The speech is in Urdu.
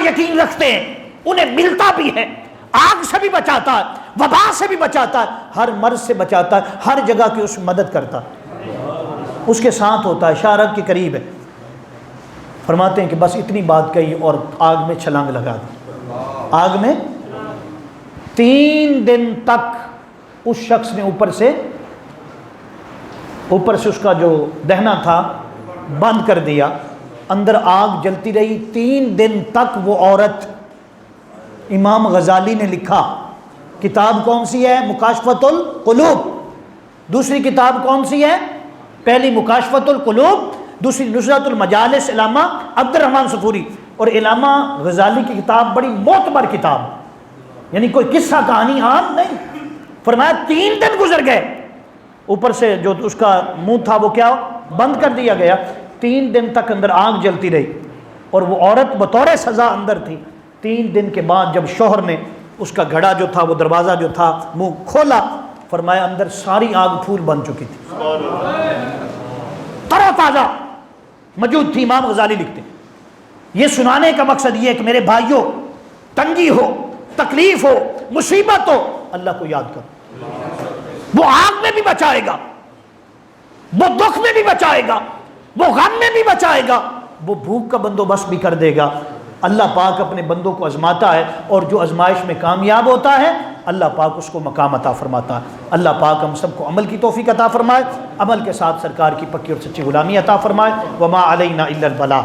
یقین رکھتے ہیں، انہیں ملتا بھی ہے، آگ سے بھی بچاتا ہے، وبا سے بھی بچاتا ہے، ہر مرض سے بچاتا ہے، ہر جگہ کی اس مدد کرتا ہے، اس کے ساتھ ہوتا ہے، شارک کے قریب ہے۔ فرماتے ہیں کہ بس اتنی بات کہی اور آگ میں چھلانگ لگا دی۔ آگ میں 3 دن تک اس شخص نے اوپر سے اس کا جو دہنا تھا بند کر دیا، اندر آگ جلتی رہی 3 دن تک وہ عورت۔ امام غزالی نے لکھا، کتاب کون سی ہے؟ مکاشفۃ القلوب۔ دوسری کتاب کون سی ہے؟ پہلی مکاشفۃ القلوب، دوسری نصرۃ المجالس، علامہ عبد الرحمن صفوری۔ اور علامہ غزالی کی کتاب بڑی معتبر کتاب، یعنی کوئی قصہ کہانی عام نہیں۔ فرمایا 3 دن گزر گئے، اوپر سے جو اس کا منہ تھا وہ کیا بند کر دیا گیا، 3 دن تک اندر آگ جلتی رہی، اور وہ عورت بطور سزا اندر تھی۔ 3 دن کے بعد جب شوہر نے اس کا گھڑا جو تھا، وہ دروازہ جو تھا، منہ کھولا، فرمایا اندر ساری آگ پھول بن چکی تھی، تر و تازہ موجود تھی۔ امام غزالی لکھتے ہیں یہ سنانے کا مقصد یہ ہے کہ میرے بھائیوں، تنگی ہو، تکلیف ہو، مصیبت ہو، اللہ کو یاد کرو، وہ آگ میں بھی بچائے گا، وہ دکھ میں بھی بچائے گا، وہ غم میں بھی بچائے گا، وہ بھوک کا بندوبست بھی کر دے گا۔ اللہ پاک اپنے بندوں کو آزماتا ہے، اور جو آزمائش میں کامیاب ہوتا ہے اللہ پاک اس کو مقام عطا فرماتا ہے۔ اللہ پاک ہم سب کو عمل کی توفیق عطا فرمائے، عمل کے ساتھ سرکار کی پکی اور سچی غلامی عطا فرمائے۔ وما علینا الا البلاغ۔